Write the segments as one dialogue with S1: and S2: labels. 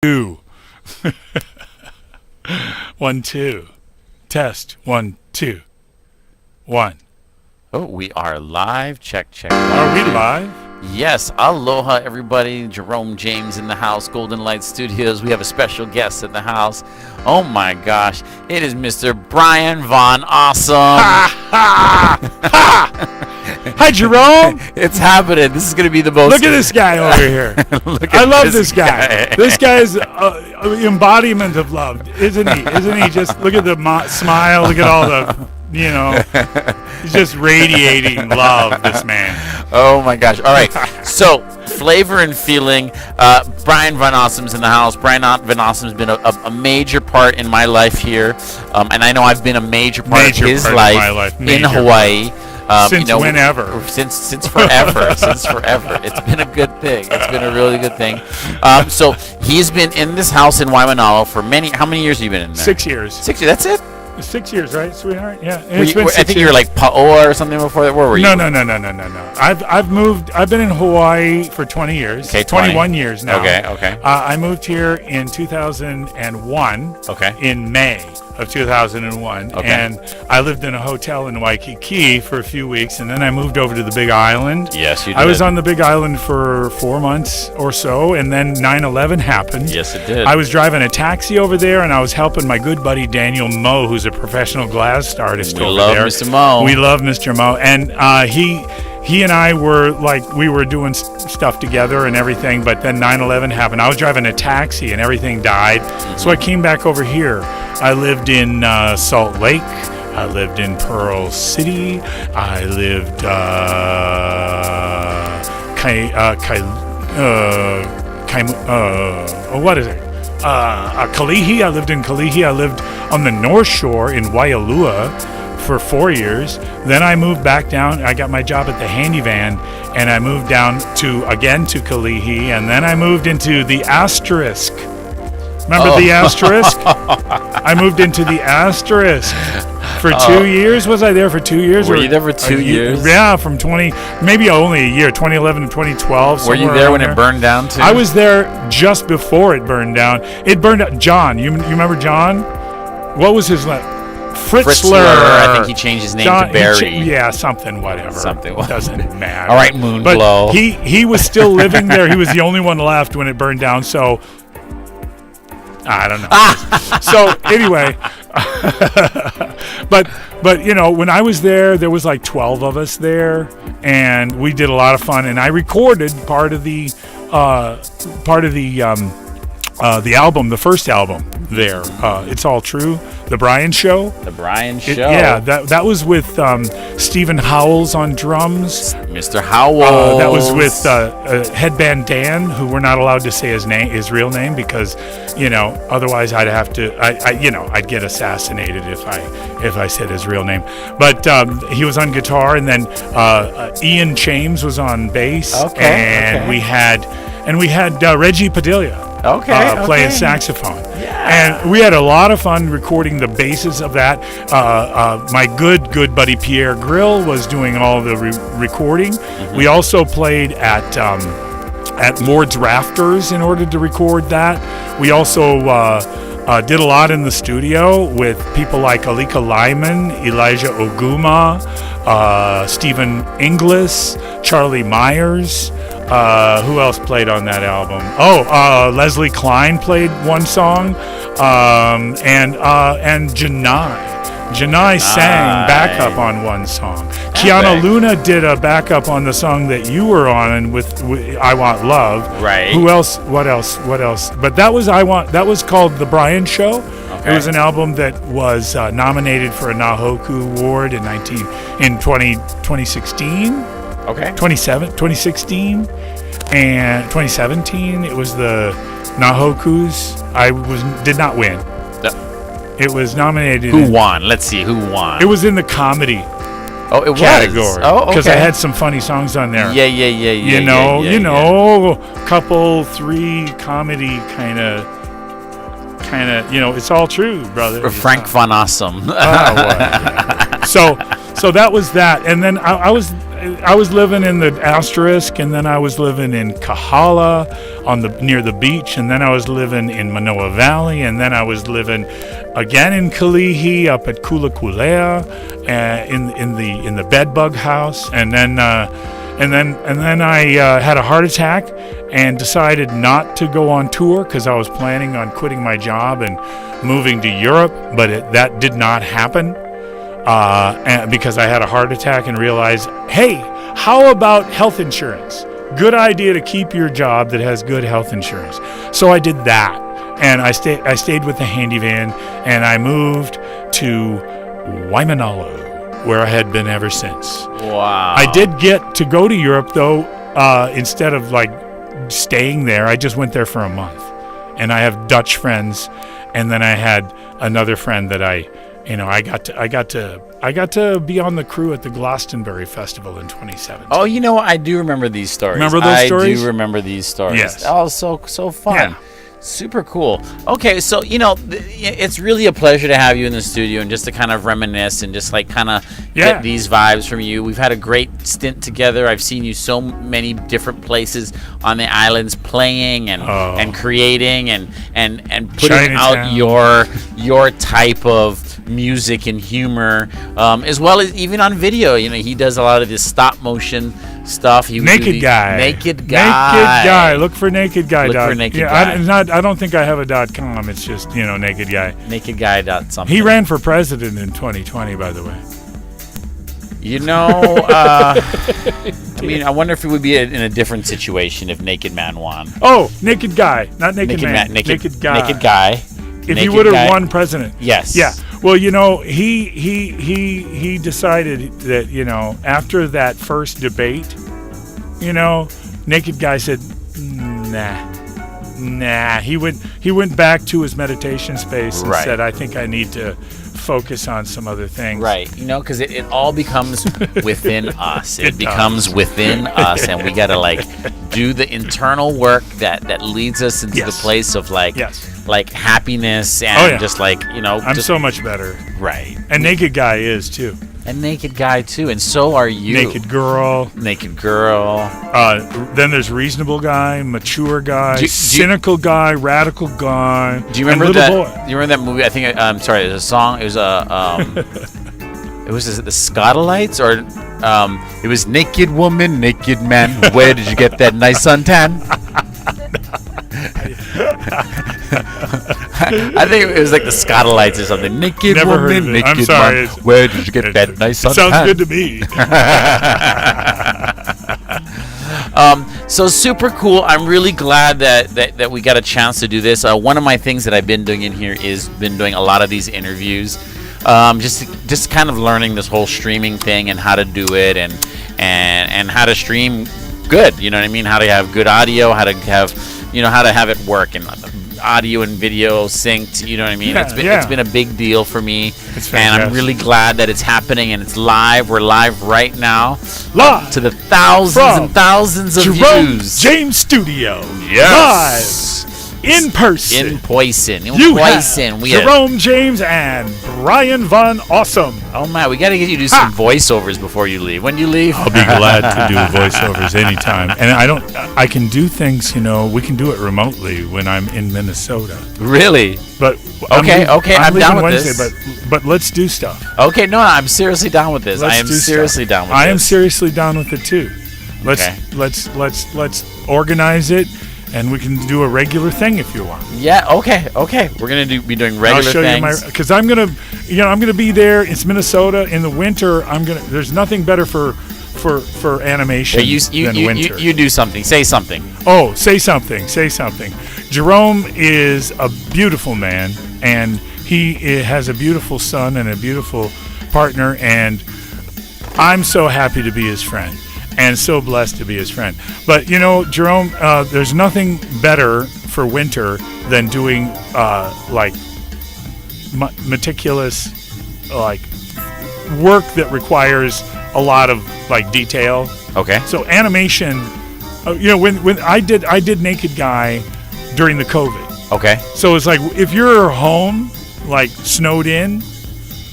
S1: 2. 1, 2. Test. 1, 2. 1.
S2: Oh, we are live. Check, check.
S1: Are we live?
S2: Yes. Aloha, everybody. Jerome James in the house, Golden Light Studios. We have a special guest in the house. Oh, my gosh. It is Mr. Brian Von Awesome.
S1: Hi, Jerome.
S2: It's happening. This is going to be the most...
S1: Look at this guy over here. I love this guy. This guy's embodiment of love, isn't he? Isn't he? Just look at the smile. Look at all the... You know, he's just radiating love, this man.
S2: Oh, my gosh. All right. So, flavor and feeling. Brian Von Awesome's in the house. Brian Von Awesome's been a major part in my life here. And I know I've been a major part of his life in Hawaii.
S1: Since whenever.
S2: Since forever. Since forever. It's been a good thing. It's been a really good thing. So, he's been in this house in Waimanalo for how many years have you been in there?
S1: 6 years.
S2: 6 years. That's it?
S1: 6 years, right, sweetheart? Yeah.
S2: I think you were like Paoa or something before that. Where were you?
S1: No. I've moved. I've been in Hawaii for 20 years.
S2: Okay,
S1: 21 years now.
S2: Okay.
S1: I moved here in 2001.
S2: Okay.
S1: In May of 2001.
S2: Okay.
S1: And I lived in a hotel in Waikiki for a few weeks, and then I moved over to the Big Island.
S2: Yes, you did.
S1: I was on the Big Island for 4 months or so, and then 9/11 happened.
S2: Yes, it did.
S1: I was driving a taxi over there, and I was helping my good buddy Daniel Moe, who's a professional glass artist over there.
S2: We love Mr. Moe.
S1: We love Mr. Moe, and he and I were we were doing stuff together and everything, but then 9/11 happened. I was driving a taxi and everything died, so I came back over here. I lived in Salt Lake. I lived in Pearl City. I lived what is it? Kalihi. I lived in Kalihi. I lived on the North Shore in Waialua for 4 years. Then I moved back down. I got my job at the Handy Van, and I moved down to Kalihi, and then I moved into the Asterisk. Remember the Asterisk? I moved into the Asterisk for 2 years. Was I there for 2 years?
S2: Were you there for 2 years?
S1: Yeah, from maybe only a year, 2011 to 2012.
S2: Were you there when it burned down too?
S1: I was there just before it burned down. It burned out. John, you remember John? What was his name? Fritzler.
S2: I think he changed his name to Barry.
S1: Whatever.
S2: Something.
S1: Doesn't matter.
S2: All right, Moonglow.
S1: But he was still living there. He was the only one left when it burned down. So I don't know. So anyway, but when I was there was like 12 of us there, and we did a lot of fun. And I recorded part of the album, the first album there. It's All True. The Brian Show.
S2: The Brian Show.
S1: That was with Stephen Howells on drums.
S2: Mr. Howells.
S1: That was with Headband Dan, who we're not allowed to say his real name because, otherwise I'd have to, I'd get assassinated if I said his real name. But he was on guitar, and then Ian James was on bass. And we had Reggie Padilla. Playing saxophone.
S2: Yeah.
S1: And we had a lot of fun recording the basses of that. My good buddy Pierre Grill was doing all the recording. Mm-hmm. We also played at Lord's Rafters in order to record that. We also did a lot in the studio with people like Alika Lyman, Elijah Oguma, Stephen Inglis, Charlie Myers. Who else played on that album? Leslie Klein played one song, and Janai. Janai sang backup on one song. Kiana Luna did a backup on the song that you were on, and with I Want Love.
S2: Right.
S1: Who else? What else? But that was called The Brian Show. Okay. It was an album that was nominated for a Nahoku Award in 2016. Okay. 2016 and 2017. It was the Nahokus. I did not win. It was nominated.
S2: Who won? Let's see who won.
S1: It was in the comedy. Category. Because I had some funny songs on there.
S2: Yeah.
S1: Couple 3 comedy kind of. It's all true, brother.
S2: For Frank Von Awesome.
S1: So that was that, and then I was I was living in the Asterisk, and then I was living in Kahala near the beach, and then I was living in Manoa Valley, and then I was living again in Kalihi up at Kula Kulea, in the bedbug house, and then I had a heart attack and decided not to go on tour because I was planning on quitting my job and moving to Europe, but that did not happen because I had a heart attack and realized, hey, how about health insurance? Good idea to keep your job that has good health insurance. So I did that, and I stayed with the handy van, and I moved to Waimanalo, where I had been ever since.
S2: Wow.
S1: I did get to go to Europe, though, instead of like staying there. I just went there for a month, and I have Dutch friends, and then I had another friend that I got to be on the crew at the Glastonbury Festival in 2017.
S2: Oh, I do remember these stories.
S1: Remember those stories?
S2: I do remember these stories.
S1: Yes.
S2: Oh, so fun.
S1: Yeah.
S2: Super cool. Okay, so it's really a pleasure to have you in the studio and just to kind of reminisce and just like kind of get these vibes from you. We've had a great stint together. I've seen you so many different places on the islands playing and creating and putting out your type of music and humor, as well as even on video. He does a lot of this stop motion stuff.
S1: Naked Guy. Look for Naked Guy.
S2: Look for Naked Guy.
S1: I don't think I have a .com. It's just Naked Guy.
S2: Naked Guy something.
S1: He ran for president in 2020, by the way.
S2: I wonder if it would be in a different situation if Naked Man won.
S1: Oh, Naked Guy, not Naked Man. Naked Guy.
S2: Naked Guy.
S1: If he would have won president.
S2: Yes.
S1: Yeah. Well, he decided that after that first debate, Naked Guy said, nah. He went back to his meditation space and said, I think I need to focus on some other things.
S2: Right. Because it all becomes within us. It becomes within us, and we got to do the internal work that leads us into the place of happiness and
S1: I'm so much better.
S2: Right.
S1: And Naked Guy is too.
S2: And Naked Guy too, and so are you.
S1: Naked Girl. Then there's Reasonable Guy, Mature Guy, Cynical Guy, Radical Guy.
S2: Do you remember that?
S1: Boy.
S2: Do you remember that movie? I think I'm sorry. There's a song. It was it was the Scotalites, or it was Naked Woman, Naked Man. Where did you get that nice suntan? I think it was like the Scotalites or something. Naked
S1: Never
S2: Woman,
S1: heard of it.
S2: Naked
S1: I'm sorry.
S2: Man. Where did you get that nice suntan?
S1: Sounds good to me.
S2: So super cool. I'm really glad that we got a chance to do this. One of my things that I've been doing in here is been doing a lot of these interviews, just kind of learning this whole streaming thing and how to do it and how to stream good. You know what I mean? How to have good audio, how to have it work and audio and video synced. You know what I mean? It's been a big deal for me, and I'm really glad that it's happening and it's live. We're live right now,
S1: live
S2: to the thousands and thousands of
S1: Jerome
S2: views.
S1: James Studio,
S2: yes,
S1: live in person.
S2: In Poison.
S1: We Jerome James and Brian Von Awesome.
S2: Oh man, we got to get you to do some voiceovers before you leave. When do you leave?
S1: I'll be glad to do voiceovers anytime. And I can do things, we can do it remotely when I'm in Minnesota.
S2: Really?
S1: But
S2: I'm down with
S1: Wednesday,
S2: this.
S1: But let's do stuff.
S2: Okay, no, I'm seriously down with this. I am seriously down with this.
S1: I am seriously down with it too. Let's organize it. And we can do a regular thing if you want.
S2: Yeah. Okay. We're gonna be doing regular things.
S1: I'll show you because I'm gonna be there. It's Minnesota in the winter. There's nothing better for animation than winter.
S2: You do something. Say something.
S1: Oh, say something. Jerome is a beautiful man, and he has a beautiful son and a beautiful partner, and I'm so happy to be his friend. And so blessed to be his friend. But Jerome, there's nothing better for winter than doing meticulous work that requires a lot of detail.
S2: Okay.
S1: So animation, when I did Naked Guy during the COVID.
S2: Okay.
S1: So it's if you're home snowed in,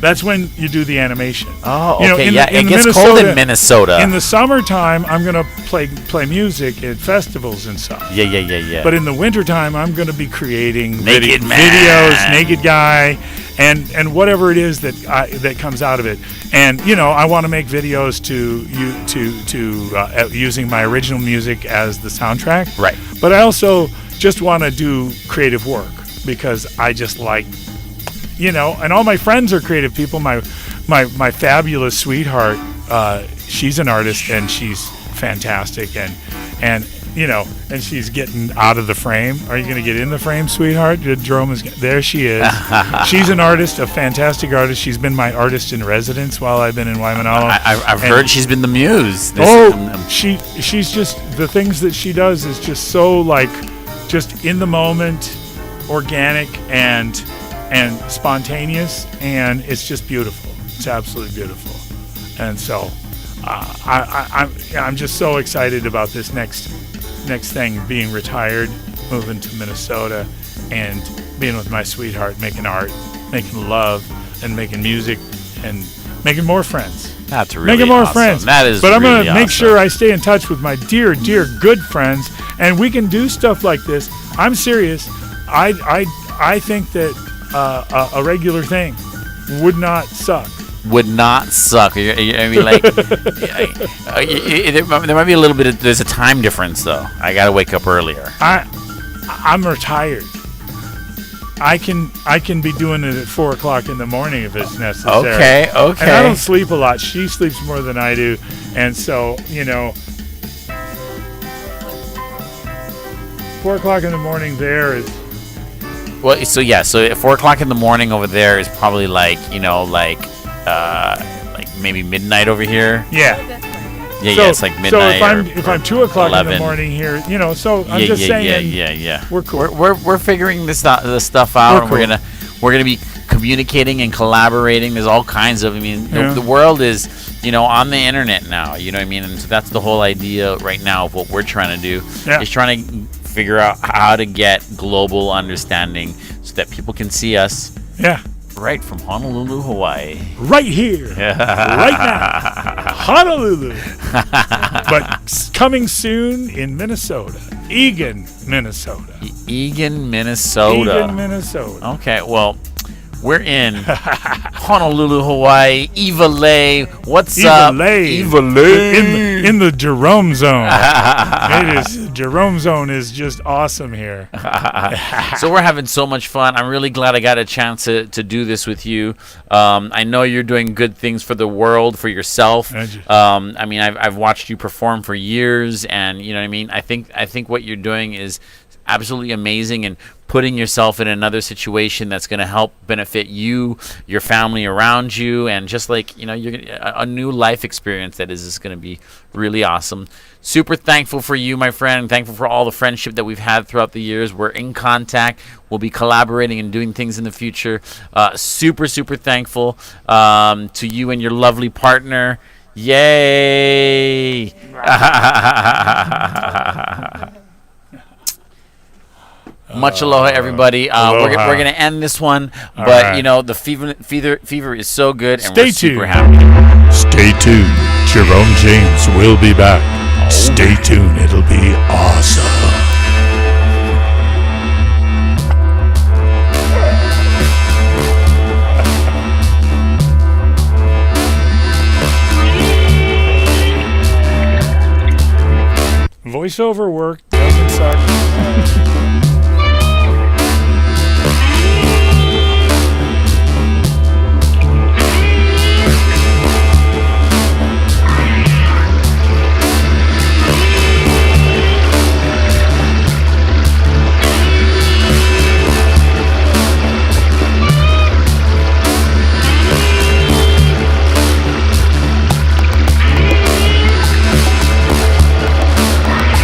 S1: That's when you do the animation.
S2: Oh, okay.
S1: You know,
S2: It gets cold in Minnesota.
S1: In the summertime, I'm going to play music at festivals and stuff.
S2: Yeah.
S1: But in the wintertime, I'm going to be creating
S2: Naked
S1: videos, naked guy, and whatever it is that comes out of it. And you know, I want to make videos to using my original music as the soundtrack.
S2: Right.
S1: But I also just want to do creative work because I just like, you know, and all my friends are creative people. My fabulous sweetheart, she's an artist and she's fantastic, and you know, and she's getting out of the frame. Are you going to get in the frame, sweetheart? Jerome is there. She is. She's an artist, a fantastic artist. She's been my artist in residence while I've been in Waimanalo.
S2: I've heard she's been the muse.
S1: She's just, the things that she does is just so like, just in the moment, organic and spontaneous, and it's just beautiful. It's absolutely beautiful. And so I'm just so excited about this next thing, being retired, moving to Minnesota, and being with my sweetheart, making art, making love, and making music, and making more friends.
S2: That's really
S1: making more
S2: awesome.
S1: friends.
S2: That is.
S1: But I'm
S2: really
S1: gonna make sure I stay in touch with my dear good friends, and we can do stuff like this. I'm serious. I think that a regular thing would not suck.
S2: Would not suck. I mean, like, there might be a little bit of, there's a time difference though. I gotta wake up earlier.
S1: I'm retired. I can be doing it at 4:00 in the morning if it's necessary.
S2: Okay.
S1: And I don't sleep a lot. She sleeps more than I do, and so, you know, 4:00 in the morning there is.
S2: Well, so at 4:00 in the morning over there is probably like, you know, like maybe midnight over here.
S1: Yeah.
S2: Yeah, it's like midnight.
S1: So if I'm 2:00 in the morning here, you know, so I'm just saying.
S2: Yeah.
S1: We're cool.
S2: We're figuring this stuff out, and we're gonna be communicating and collaborating. There's all kinds of. I mean, the world is, you know, on the internet now. You know what I mean? And so that's the whole idea right now of what we're trying to do.
S1: Yeah.
S2: Is trying to figure out how to get global understanding so that people can see us.
S1: Yeah.
S2: Right from Honolulu, Hawaii.
S1: Right here. Right now. Honolulu. But coming soon in Minnesota. Eagan, Minnesota.
S2: Eagan, Minnesota. Okay, well, we're in Honolulu, Hawaii. Eva Lay, what's up?
S1: Eva Lay. In the Jerome Zone. Jerome Zone is just awesome here.
S2: So we're having so much fun. I'm really glad I got a chance to do this with you. I know you're doing good things for the world, for yourself. I mean, I've watched you perform for years, and you know what I mean. I think what you're doing is absolutely amazing, and putting yourself in another situation that's going to help benefit you, your family around you, and just like, you know, you're a new life experience that is just going to be really awesome. Super thankful for you, my friend. Thankful for all the friendship that we've had throughout the years. We're in contact. We'll be collaborating and doing things in the future. Super thankful to you and your lovely partner. Yay! Much aloha, everybody. We're going to end this one, but you know, the fever is so good, and we're super happy.
S1: Stay tuned. Jerome James will be back. Stay tuned. It'll be awesome. Voiceover work doesn't suck.